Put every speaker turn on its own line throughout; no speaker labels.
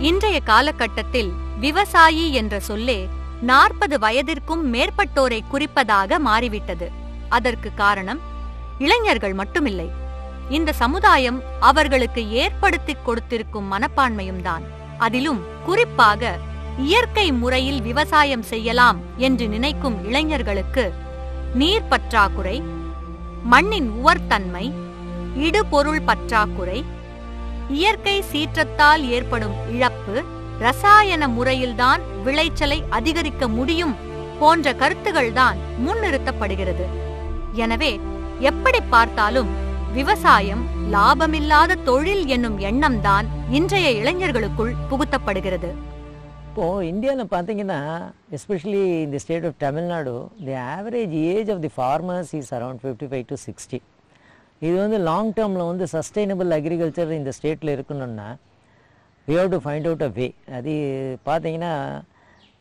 இன்றைய காலகட்டத்தில் விவசாயி என்ற சொல்லே 40 வயதிற்கும் மேற்பட்டோரை குறிப்பதாக மாறிவிட்டது. அதற்கு காரணம் இளைஞர்கள் மட்டுமில்லை, இந்த சமுதாயம் அவர்களுக்கு ஏற்படுத்திக் கொடுத்திருக்கும் மனப்பான்மையும் தான். அதிலும் குறிப்பாக இயற்கை முறையில் விவசாயம் செய்யலாம் என்று நினைக்கும் இளைஞர்களுக்கு நீர் பற்றாக்குறை, மண்ணின் உவர்த்தன்மை, இடுபொருள் பற்றாக்குறை, இயற்கை சீற்றத்தால் ஏற்படும் இழப்பு, ரசாயன முறையில்தான் விளைச்சலை அதிகரிக்க முடியும் போன்ற கருத்துகள்தான் முன்னிறுத்தப்படுகிறது. எனவே எப்படி பார்த்தாலும் விவசாயம் லாபமில்லாத தொழில் என்னும் எண்ணம்தான் இன்றைய இளைஞர்களுக்குள் புகுத்தப்படுகிறது.
இப்போ இந்தியாவில் பார்த்தீங்கன்னா, எஸ்பெஷலி இந்த state of Tamil Nadu, the average age of the farmers is around 55 to 60. இது வந்து லாங் டேர்மில் வந்து சஸ்டைனபிள் அக்ரிகல்ச்சர் இந்த ஸ்டேட்டில் இருக்கணும்னா we have to find out a way. அது பார்த்தீங்கன்னா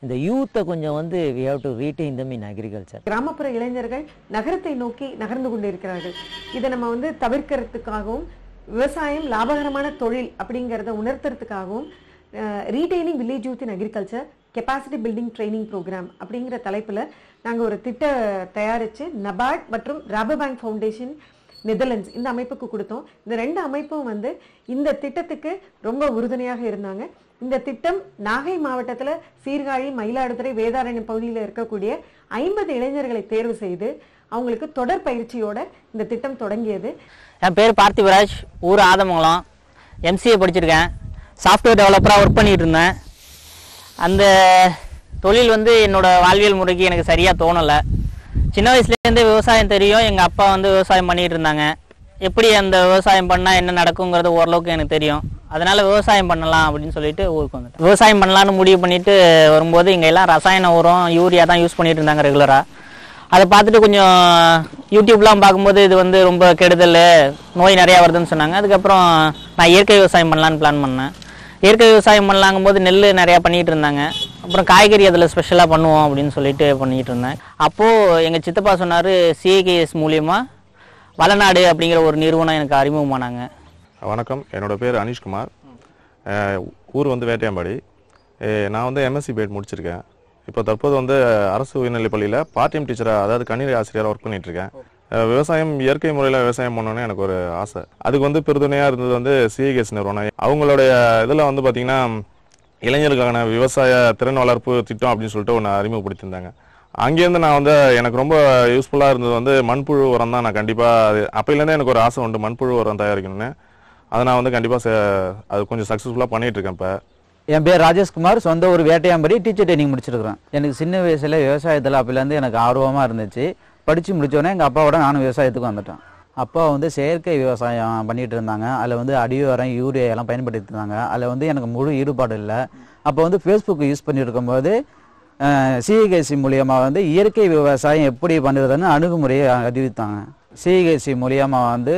இந்த யூத்தை கொஞ்சம் வந்து we have to retain them in agriculture.
கிராமப்புற இளைஞர்கள் நகரத்தை நோக்கி நகர்ந்து கொண்டு இருக்கிறார்கள். இதை நம்ம வந்து தவிர்க்கிறதுக்காகவும் விவசாயம் லாபகரமான தொழில் அப்படிங்கிறத உணர்த்துறதுக்காகவும் retaining village youth in agriculture capacity building training program அப்படிங்கிற தலைப்பில் நாங்கள் ஒரு திட்டம் தயாரித்து நபார்ட் மற்றும் ராபோ பேங்க் ஃபவுண்டேஷன் நெதர்லாண்ட்ஸ் இந்த அமைப்புக்கு கொடுத்தோம். இந்த 2 அமைப்பும் வந்து இந்த திட்டத்துக்கு ரொம்ப உறுதுணையாக இருந்தாங்க. இந்த திட்டம் நாகை மாவட்டத்தில் சீர்காழி, மயிலாடுதுறை, வேதாரண்யம் பகுதியில் இருக்கக்கூடிய 50 இளைஞர்களை தேர்வு செய்து அவங்களுக்கு தொடர் பயிற்சியோட இந்த திட்டம் தொடங்கியது.
என் பேர் பார்த்திபராஜ், ஊர் ஆதமங்கலம். MCA படிச்சிருக்கேன். சாஃப்ட்வேர் டெவலப்பராக ஒர்க் பண்ணிகிட்டு இருந்தேன். அந்த தொழில் வந்து என்னோடய வாழ்வியல் முறைக்கு எனக்கு சரியாக தோணலை. சின்ன வயசுலேருந்தே விவசாயம் தெரியும். எங்கள் அப்பா வந்து விவசாயம் பண்ணிகிட்டு இருந்தாங்க. எப்படி அந்த விவசாயம் பண்ணால் என்ன நடக்குங்கிறது ஓரளவுக்கு எனக்கு தெரியும். அதனால் விவசாயம் பண்ணலாம் அப்படின்னு சொல்லிட்டு ஊருக்கு வந்துட்டேன். விவசாயம் பண்ணலான்னு முடிவு பண்ணிவிட்டு வரும்போது இங்கே எல்லாம் ரசாயன உரம், யூரியா தான் யூஸ் பண்ணிகிட்டு இருந்தாங்க ரெகுலராக. அதை பார்த்துட்டு கொஞ்சம் யூடியூப்லாம் பார்க்கும்போது இது வந்து ரொம்ப கெடுதல், நோய் நிறையா வருதுன்னு சொன்னாங்க. அதுக்கப்புறம் நான் இயற்கை விவசாயம் பண்ணலான்னு பிளான் பண்ணேன். இயற்கை விவசாயம் பண்ணலாங்கும் போது நெல் நிறையா பண்ணிகிட்டு இருந்தாங்க. அப்புறம் காய்கறி அதில் ஸ்பெஷலாக பண்ணுவோம் அப்படின்னு சொல்லிட்டு பண்ணிகிட்டு இருந்தேன். அப்போது எங்கள் சித்தப்பா சொன்னார், CAKS மூலியமாக வளநாடு அப்படிங்கிற ஒரு நிறுவனம் எனக்கு அறிமுகமானாங்க.
வணக்கம், என்னோடய பேர் அனீஷ்குமார். ஊர் வந்து வேட்டையாம்பாடி. நான் வந்து MSc BEd முடிச்சிருக்கேன். இப்போ தற்போது வந்து அரசு உயர்நிலைப்பள்ளியில் பார்ட் டைம் டீச்சராக, அதாவது கணினி ஆசிரியராக ஒர்க் பண்ணிகிட்ருக்கேன். விவசாயம் இயற்கை முறையில் விவசாயம் பண்ணணுன்னு எனக்கு ஒரு ஆசை. அதுக்கு வந்து பெருதுணையாக இருந்தது வந்து CAKS நிறுவனம். அவங்களுடைய இதில் வந்து பார்த்திங்கன்னா இளைஞர்களுக்கான விவசாய திறன் வளர்ப்பு திட்டம் அப்படின்னு சொல்லிட்டு ஒன்று அறிமுகப்படுத்தியிருந்தாங்க. அங்கேருந்து நான் வந்து எனக்கு ரொம்ப யூஸ்ஃபுல்லாக இருந்தது வந்து மண்புழு உரம் தான். நான் கண்டிப்பாக அப்போலேருந்தே எனக்கு ஒரு ஆசை உண்டு மண்புழு உரம் தயாரிக்கணும்னு. அதை நான் வந்து கண்டிப்பாக அது கொஞ்சம் சக்ஸஸ்ஃபுல்லாக பண்ணிகிட்ருக்கேன். இப்போ
என் பேர் ராஜேஷ்குமார், சொந்த ஒரு வேட்டையாம்படி, டீச்சர் ட்ரைனிங் முடிச்சிருக்கிறேன். எனக்கு சின்ன வயசில் விவசாயத்தில் அப்போலேருந்து எனக்கு ஆர்வமாக இருந்துச்சு. படித்து முடித்தோடனே எங்கள் அப்பாவோட நானும் விவசாயத்துக்கு வந்துட்டேன். அப்பா வந்து செயற்கை விவசாயம் பண்ணிகிட்டு இருந்தாங்க. அதில் வந்து அடி உரம், யூரியா எல்லாம் பயன்படுத்திட்டு இருந்தாங்க. அதில் வந்து எனக்கு முழு ஈடுபாடு இல்லை. அப்போ வந்து ஃபேஸ்புக் யூஸ் பண்ணிட்டு இருக்கும்போது CAKS மூலியமாக வந்து இயற்கை விவசாயம் எப்படி பண்ணுறதுன்னு அணுகுமுறையை அறிவித்தாங்க. CAKS மூலியமாக வந்து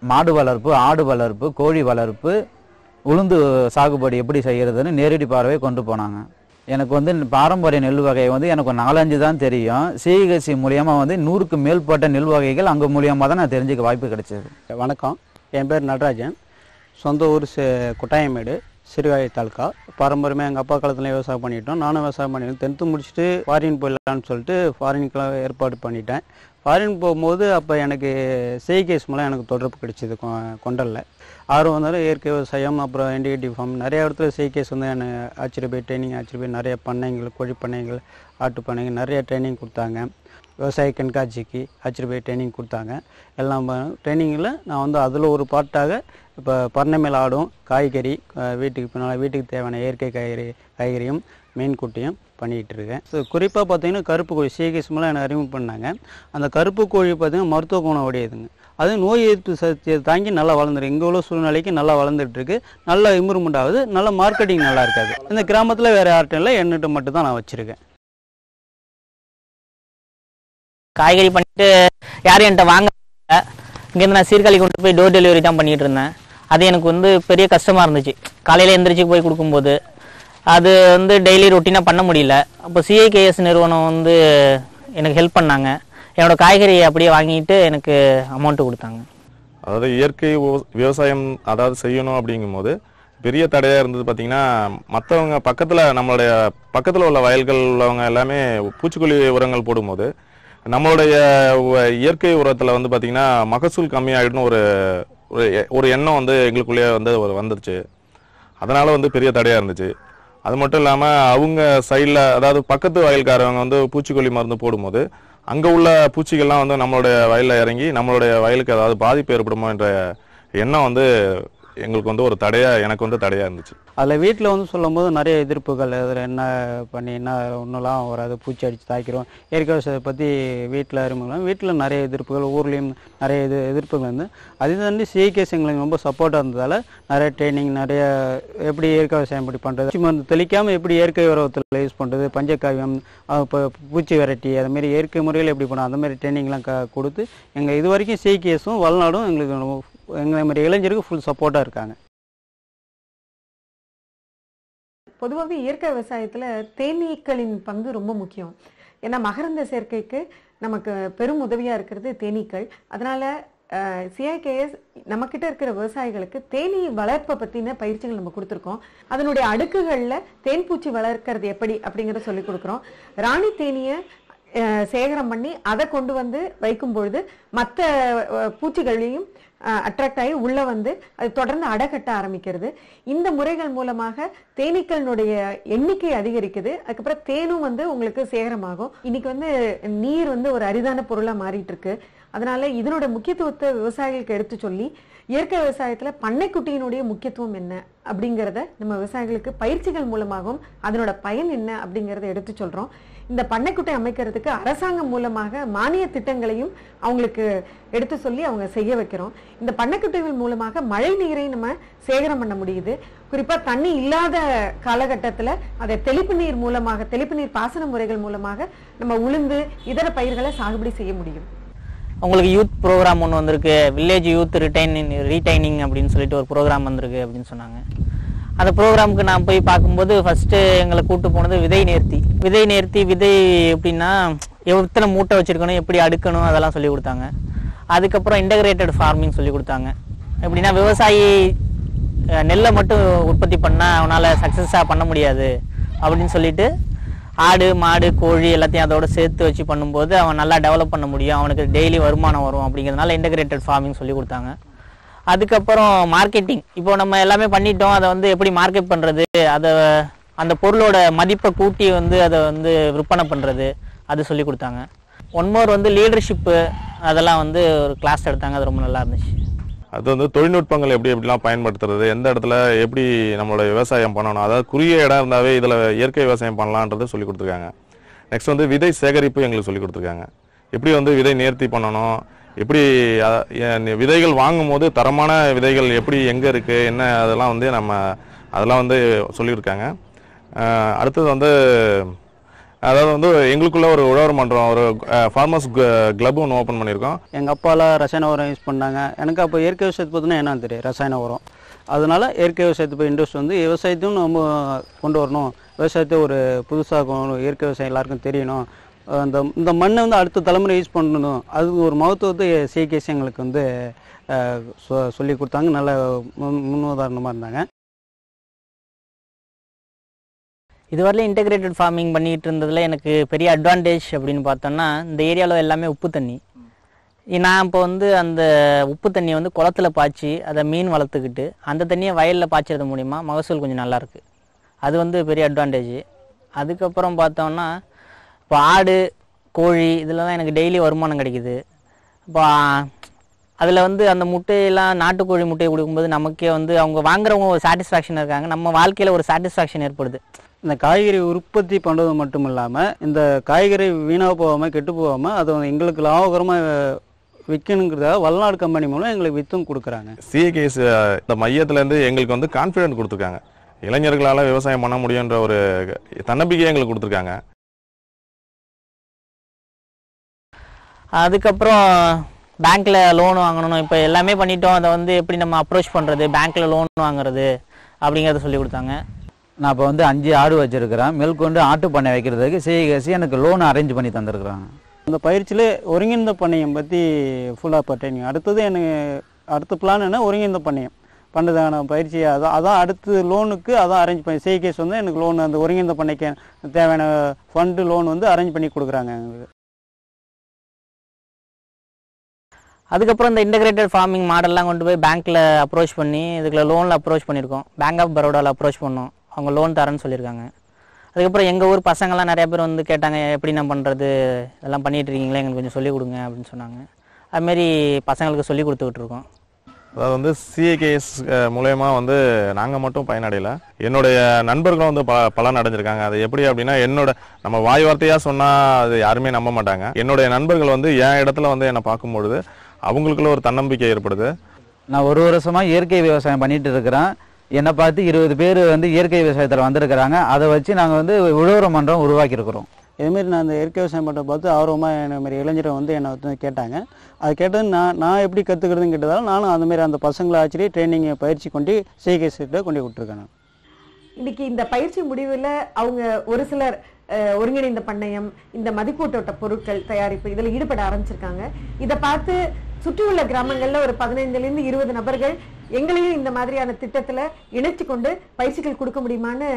மாடு வளர்ப்பு, ஆடு வளர்ப்பு, கோழி வளர்ப்பு, உளுந்து சாகுபடி எப்படி செய்கிறதுன்னு நேரடி பார்வை கொண்டு போனாங்க. எனக்கு வந்து பாரம்பரிய நெல் வகை வந்து எனக்கு 4-5 தான் தெரியும். CAKS மூலியமாக வந்து 100க்கு மேற்பட்ட நெல் வகைகள் அங்கே மூலியமாக தான் நான் தெரிஞ்சுக்க வாய்ப்பு கிடைச்சது.
வணக்கம், என் பேர் நடராஜன். சொந்த ஊர் குட்டாயமேடு, சிறுகாழி தாலுக்கா. பாரம்பரியமாக எங்கள் அப்பா காலத்தில் விவசாயம் பண்ணிட்டோம். நானும் விவசாயம் பண்ணிட்டேன். 10th முடிச்சுட்டு ஃபாரின் போயிடலான்னு சொல்லிட்டு ஃபாரினுக்கெலாம் ஏற்பாடு பண்ணிட்டேன். ஃபாரின் போகும்போது அப்போ எனக்கு CAKS மூலம் எனக்கு தொடர்பு கிடைச்சிது. கொண்டலில் ஆர்வம் வந்தாலும் இயற்கை விவசாயம், அப்புறம் இண்டிகேட்டிவ் ஃபார்ம் நிறைய இடத்துல CAKS வந்து எனக்கு ஆச்சரிய ட்ரைனிங், நிறைய பண்ணைங்கள், கோழி பண்ணைகள், ஆட்டு பண்ணைகள் நிறைய ட்ரைனிங் கொடுத்தாங்க. விவசாய கண்காட்சிக்கு ஆச்சரிய ட்ரைனிங் கொடுத்தாங்க. எல்லாம் ட்ரைனிங்கில் நான் வந்து அதில் ஒரு பார்ட்டாக இப்போ பண்ணைமேல் ஆடும், காய்கறி, வீட்டுக்கு தேவையான இயற்கை காய்கறியும் மீன் குட்டியும் பண்ணிகிட்டு இருக்கேன். குறிப்பாக பார்த்தீங்கன்னா கருப்பு கோழி CAKS மூலம் எனக்கு அறிமுகம் பண்ணாங்க. அந்த கருப்பு கோழி பார்த்திங்கன்னா மருத்துவ குணம் உடையதுங்க. அது நோய் எதிர்ப்பு சக்தியை தாங்கி நல்லா வளர்ந்துருக்கு. இங்கே உள்ள சூழ்நிலைக்கு நல்லா வளர்ந்துட்டு இருக்கு. நல்லா இம்ப்ரூவ்மெண்ட் ஆகுது. நல்ல மார்க்கெட்டிங் நல்லா இருக்காது. இந்த கிராமத்தில் வேறு யார்ட்டும் இல்லை, என்கிட்ட மட்டும் தான் நான் வச்சுருக்கேன்.
காய்கறி பண்ணிட்டு யாரும் என்கிட்ட வாங்க, இங்கேருந்து நான் சீர்காழி கொண்டு போய் டோர் டெலிவரி தான் பண்ணிகிட்டு இருந்தேன். அது எனக்கு வந்து பெரிய கஷ்டமாக இருந்துச்சு. காலையில் எந்திரிச்சு போய் கொடுக்கும்போது அது வந்து டெய்லி ரொட்டீனாக பண்ண முடியல. அப்போ CAKS நிறுவனம் வந்து எனக்கு ஹெல்ப் பண்ணாங்க. என்னோடய காய்கறியை அப்படியே வாங்கிட்டு எனக்கு அமௌண்ட்டு கொடுத்தாங்க.
அதாவது இயற்கை விவசாயம் அதாவது செய்யணும் அப்படிங்கும்போது பெரிய தடையாக இருந்தது பார்த்திங்கன்னா, மற்றவங்க நம்மளுடைய பக்கத்தில் உள்ள வயல்கள் உள்ளவங்க எல்லாமே பூச்சிக்கொல்லி உரங்கள் போடும்போது நம்மளுடைய இயற்கை உரத்தில் வந்து பார்த்திங்கன்னா மகசூல் கம்மியாகிடுன்னு ஒரு எண்ணம் வந்து எங்களுக்குள்ளேயே வந்து வந்துருச்சு. அதனால் வந்து பெரிய தடையாக இருந்துச்சு. அது மட்டும் இல்லாமல் அவங்க சைடில், அதாவது பக்கத்து வயல்காரவங்க வந்து பூச்சிக்கொல்லி மருந்து போடும்போது அங்கே உள்ள பூச்சிகள்லாம் வந்து நம்மளுடைய வயலில் இறங்கி நம்மளுடைய வயலுக்கு ஏதாவது பாதிப்பு ஏற்படுமோ என்ற எண்ணம் வந்து எங்களுக்கு வந்து எனக்கு வந்து தடையாக இருந்துச்சு.
அதில் வீட்டில் வந்து சொல்லும் போது நிறைய எதிர்ப்புகள், அதில் என்ன பண்ணி என்ன ஒன்றுலாம் வராது, பூச்சி அடித்து தாக்கிறோம், இயற்கை விவசாயத்தை பற்றி வீட்டில் அறிமுகம், வீட்டில் நிறைய எதிர்ப்புகள், ஊர்லேயும் நிறைய எதிர்ப்புகள் வந்து அது தாண்டி சிஐகேஸ் எங்களுக்கு ரொம்ப சப்போர்ட்டாக இருந்ததால் நிறைய ட்ரைனிங், நிறைய எப்படி இயற்கை விவசாயம் எப்படி பண்ணுறது, பூச்சி மருந்து தெளிக்காமல் எப்படி இயற்கை உரத்தில் யூஸ் பண்ணுறது, பஞ்சகாவியம், இப்போ பூச்சி வெரைட்டி, அதுமாரி இயற்கை முறையில் எப்படி பண்ணணும், அந்தமாரி ட்ரைனிங்லாம் கொடுத்து எங்கள் இது வரைக்கும் சிஐகேஸும் வல்நாடும் எங்களை மாதிரி இளைஞருக்கு ஃபுல் சப்போர்ட்டாக இருக்காங்க.
பொதுவாகவே இயற்கை விவசாயத்தில் தேனீக்களின் பங்கு ரொம்ப முக்கியம். ஏன்னா மகரந்த சேர்க்கைக்கு நமக்கு பெரும் உதவியாக இருக்கிறது தேனீக்கள். அதனால் சிஐகேஎஸ் நம்மக்கிட்ட இருக்கிற விவசாயிகளுக்கு தேனீ வளர்ப்பை பற்றின பயிற்சிகள் நம்ம கொடுத்துருக்கோம். அதனுடைய அடுக்குகளில் தேன்பூச்சி வளர்க்கறது எப்படி அப்படிங்கிறத சொல்லி கொடுக்குறோம். ராணி தேனியை சேகரம் பண்ணி அதை கொண்டு வந்து வைக்கும் பொழுது மற்ற பூச்சிகளையும் அட்ராக்ட் ஆகி உள்ளே வந்து அது தொடர்ந்து அடைகட்ட ஆரம்பிக்கிறது. இந்த முறைகள் மூலமாக தேனீக்களினுடைய எண்ணிக்கை அதிகரிக்குது. அதுக்கப்புறம் தேனும் வந்து உங்களுக்கு சேகரமாகும். இன்னைக்கு வந்து நீர் வந்து ஒரு அரிதான பொருளாக மாறிட்டு இருக்கு. அதனால இதனோட முக்கியத்துவத்தை விவசாயிகளுக்கு எடுத்து சொல்லி இயற்கை விவசாயத்தில் பண்ணைக்குட்டியினுடைய முக்கியத்துவம் என்ன அப்படிங்கிறத நம்ம விவசாயிகளுக்கு பயிற்சிகள் மூலமாகவும் அதனோட பயன் என்ன அப்படிங்கிறத எடுத்து சொல்கிறோம். இந்த பண்ணைக்குட்டை அமைக்கிறதுக்கு அரசாங்கம் மூலமாக மானிய திட்டங்களையும் அவங்களுக்கு எடுத்து சொல்லி அவங்க செய்ய வைக்கிறோம். இந்த பண்ணைக்குட்டைகள் மூலமாக மழை நீரை நம்ம சேகரம் பண்ண முடியுது. குறிப்பாக தண்ணி இல்லாத காலகட்டத்தில் அதை தெளிப்பு நீர் மூலமாக, தெளிப்பு நீர் பாசன முறைகள் மூலமாக நம்ம உளுந்து இதர பயிர்களை சாகுபடி செய்ய முடியும்.
உங்களுக்கு யூத் ப்ரோக்ராம் ஒன்று வந்திருக்கு, வில்லேஜ் யூத் ரீடைனிங் அப்படின்னு சொல்லிட்டு ஒரு ப்ரோக்ராம் வந்திருக்கு அப்படின்னு சொன்னாங்க. அந்த ப்ரோக்ராமுக்கு நான் போய் பார்க்கும்போது ஃபஸ்ட்டு எங்களை கூப்பிட்டு போனது விதை நேர்த்தி விதை எப்படின்னா எத்தனை மூட்டை வச்சுருக்கணும், எப்படி அடுக்கணும், அதெல்லாம் சொல்லி கொடுத்தாங்க. அதுக்கப்புறம் இன்டகிரேட்டட் ஃபார்மிங் சொல்லி கொடுத்தாங்க. எப்படின்னா விவசாயி நெல்லை மட்டும் உற்பத்தி பண்ணால் அவனால் சக்ஸஸாக பண்ண முடியாது அப்படின்னு சொல்லிட்டு ஆடு மாடு கோழி எல்லாத்தையும் அதோட சேர்த்து வச்சு பண்ணும்போது அவன் நல்லா டெவலப் பண்ண முடியும், அவனுக்கு டெய்லி வருமானம் வரும் அப்படிங்கிறதுனால இன்டகிரேட்டட் ஃபார்மிங் சொல்லி கொடுத்தாங்க. அதுக்கப்புறம் மார்க்கெட்டிங், இப்போ நம்ம எல்லாமே பண்ணிட்டோம், அதை வந்து எப்படி மார்க்கெட் பண்ணுறது, அதை அந்த பொருளோட மதிப்பை கூட்டி வந்து அதை வந்து விற்பனை பண்ணுறது, அது சொல்லி கொடுத்தாங்க. ஒன் மோர் வந்து லீடர்ஷிப்பு, அதெல்லாம் வந்து ஒரு கிளாஸ் எடுத்தாங்க. அது ரொம்ப நல்லா இருந்துச்சு.
அது வந்து தொழில்நுட்பங்கள் எப்படிலாம் பயன்படுத்துறது, எந்த இடத்துல எப்படி நம்மளோட விவசாயம் பண்ணணும், அதாவது குறுகிய இடம் இருந்தாவே இதில் இயற்கை விவசாயம் பண்ணலான்றதை சொல்லி கொடுத்துருக்காங்க. நெக்ஸ்ட் வந்து விதை சேகரிப்பு எங்களுக்கு சொல்லி கொடுத்துருக்காங்க. எப்படி வந்து விதை நேர்த்தி பண்ணணும், எப்படி விதைகள் வாங்கும் போது தரமான விதைகள் எப்படி எங்கே இருக்குது என்ன, அதெல்லாம் வந்து சொல்லியிருக்காங்க. அடுத்தது வந்து அதாவது வந்து எங்களுக்குள்ள ஒரு உழவர் மன்றம், ஒரு ஃபார்மர்ஸ் கிளப் ஒன்று ஓப்பன் பண்ணியிருக்கோம்.
எங்கள் அப்பாலாம் ரசாயன உரம் யூஸ் பண்ணாங்க. எனக்கு அப்போ இயற்கை விவசாயத்தை பற்றினா என்னன்னு தெரியும், ரசாயன உரம். அதனால இயற்கை விவசாயத்தை போய் இன்ட்ரெஸ்ட் வந்து விவசாயத்தையும் நம்ம கொண்டு வரணும், விவசாயத்தை ஒரு புதுசாக இயற்கை விவசாயம் எல்லாருக்கும் தெரியணும், இந்த மண்ணை வந்து அடுத்த தலைமுறை யூஸ் பண்ணணும், அதுக்கு ஒரு மகத்துவத்தை சிஐகேஎஸ் எங்களுக்கு வந்து சொல்லி கொடுத்தாங்க. நல்ல முன்னுதாரணமாக இருந்தாங்க.
இதுவரையிலும் இன்டெகிரேட்டட் ஃபார்மிங் பண்ணிகிட்டு இருந்ததில் எனக்கு பெரிய அட்வான்டேஜ் அப்படின்னு பார்த்தோன்னா, இந்த ஏரியாவில் எல்லாமே உப்பு தண்ணி. நான் இப்போ வந்து அந்த உப்பு தண்ணியை வந்து குளத்துல பாய்ச்சி அதை மீன் வளர்த்துக்கிட்டு அந்த தண்ணியை வயலில் பாய்ச்சது மூலிமா மகசூல் கொஞ்சம் நல்லாயிருக்கு. அது வந்து பெரிய அட்வான்டேஜ். அதுக்கப்புறம் பார்த்தோன்னா இப்போ ஆடு கோழி இதில் தான் எனக்கு டெய்லி வருமானம் கிடைக்குது. இப்போ அதில் வந்து அந்த முட்டையெல்லாம் நாட்டுக்கோழி முட்டையை கொடுக்கும்போது நமக்கே வந்து அவங்க வாங்குறவங்க ஒரு சாட்டிஸ்ஃபேக்ஷன் இருக்காங்க, நம்ம வாழ்க்கையில் ஒரு சாட்டிஸ்ஃபேக்ஷன் ஏற்படுது.
இந்த காய்கறி உற்பத்தி பண்ணுறது மட்டும் இல்லாமல் இந்த காய்கறி வீணாக போகாமல் கெட்டு போகாமல் அதை எங்களுக்கு லாபகரமாக விற்கணுங்கிறதாக வல்நாடு கம்பெனி மூலம் எங்களுக்கு வித்தும் கொடுக்குறாங்க.
சிஐகேஎஸ் இந்த மையத்துலேருந்து எங்களுக்கு வந்து கான்ஃபிடென்ட் கொடுத்துருக்காங்க, இளைஞர்களால் விவசாயம் பண்ண முடியுன்ற ஒரு தன்னம்பிக்கையை எங்களுக்கு கொடுத்துருக்காங்க.
அதுக்கப்புறம் பேங்க்கில் லோன் வாங்கணும், இப்போ எல்லாமே பண்ணிட்டோம், அதை வந்து எப்படி நம்ம அப்ரோச் பண்ணுறது, பேங்க்கில் லோன் வாங்குறது அப்படிங்கிறத சொல்லி கொடுத்தாங்க.
நான் இப்போ வந்து 5 ஆடு வச்சுருக்கிறேன், மேற்கொண்டு ஆட்டு பண்ணை வைக்கிறதுக்கு சிஐகேஎஸ் எனக்கு லோன் அரேஞ்ச் பண்ணி தந்துருக்குறாங்க.
அந்த பயிற்சியில் ஒருங்கிணைந்த பண்ணையம் பற்றி ஃபுல்லாக ட்ரைனிங். அடுத்தது எனக்கு அடுத்த பிளான் என்ன, ஒருங்கிணைந்த பண்ணையம். பண்ணுறதான பயிற்சி அதான் அடுத்து லோனுக்கு அதான் அரேஞ்ச் பண்ணி சிஐகேஎஸ் வந்து எனக்கு லோன் அந்த ஒருங்கிணைந்த பண்ணைக்கு தேவையான ஃபண்டு லோன் வந்து அரேஞ்ச் பண்ணி கொடுக்குறாங்க எங்களுக்கு.
அதுக்கப்புறம் இந்த இன்டகிரேட்டட் ஃபார்மிங் மாடல்லாம் கொண்டு போய் பேங்க்கில் அப்ரோச் பண்ணி இதுக்குள்ள லோனில் அப்ரோச் பண்ணியிருக்கோம். பேங்க் ஆஃப் பரோடாவில் அப்ரோச் பண்ணோம், அவங்க லோன் தரேன்னு சொல்லியிருக்காங்க. அதுக்கப்புறம் எங்கள் ஊர் பசங்கள்லாம் நிறைய பேர் வந்து கேட்டாங்க, எப்படி நான் பண்ணுறது, இதெல்லாம் பண்ணிகிட்டு இருக்கீங்களே, எங்களுக்கு கொஞ்சம் சொல்லிக் கொடுங்க அப்படின்னு சொன்னாங்க. அதுமாரி பசங்களுக்கு சொல்லி கொடுத்துக்கிட்டு இருக்கோம்.
அதாவது வந்து சிஐகேஎஸ் மூலயமா வந்து நாங்கள் மட்டும் பயனடையலை, என்னுடைய நண்பர்களும் வந்து பலன் அடைஞ்சிருக்காங்க. அது எப்படி அப்படின்னா, நம்ம வாய் வார்த்தையாக சொன்னால் அது யாருமே நம்ப மாட்டாங்க. என்னுடைய நண்பர்கள் வந்து என் இடத்துல வந்து என்னை பார்க்கும்பொழுது அவங்களுக்குள்ள ஒரு தன்னம்பிக்கை ஏற்படுது.
நான் ஒரு வருஷமாக இயற்கை விவசாயம் பண்ணிட்டு இருக்கிறேன். என்னை பார்த்து 20 பேர் வந்து இயற்கை விவசாயத்தில் வந்திருக்கிறாங்க. அதை வச்சு நாங்கள் வந்து உழவர் மன்றம் உருவாக்கியிருக்கிறோம்.
இதுமாரி நான் அந்த இயற்கை விவசாயம் பண்ணுற பார்த்து ஆர்வமாக என்ன மாதிரி இளைஞரை வந்து என்னை வந்து கேட்டாங்க. அது கேட்டது நான் எப்படி கற்றுக்கிறதுன்னு கேட்டதால் நானும் அந்தமாரி அந்த பசங்களை ஆச்சரி ட்ரைனிங் பயிற்சி கொண்டு சிஐகேஎஸ்கிட்ட கொண்டு விட்டுருக்கேன்.
இன்னைக்கு இந்த பயிற்சி முடிவில் அவங்க ஒரு சிலர் ஒருங்கிணைந்த பண்ணையம், இந்த மதிப்பூட்டோட்ட பொருட்கள் தயாரிப்பு இதில் ஈடுபட ஆரம்பிச்சிருக்காங்க. இதை பார்த்து சுற்றியுள்ள கிராமங்களில் ஒரு 15லேருந்து 20 நபர்கள் எங்களையும் இந்த மாதிரியான திட்டத்தில் இணைச்சு கொண்டு பயிற்சிகள் கொடுக்க முடியுமான்னு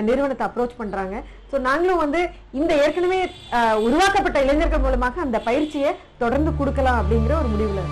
நிறுவனத்தை அப்ரோச் பண்ணுறாங்க. ஸோ நாங்களும் வந்து இந்த ஏற்கனவே உருவாக்கப்பட்ட இளைஞர்கள் மூலமாக அந்த பயிற்சியை தொடர்ந்து கொடுக்கலாம் அப்படிங்கிற ஒரு முடிவில்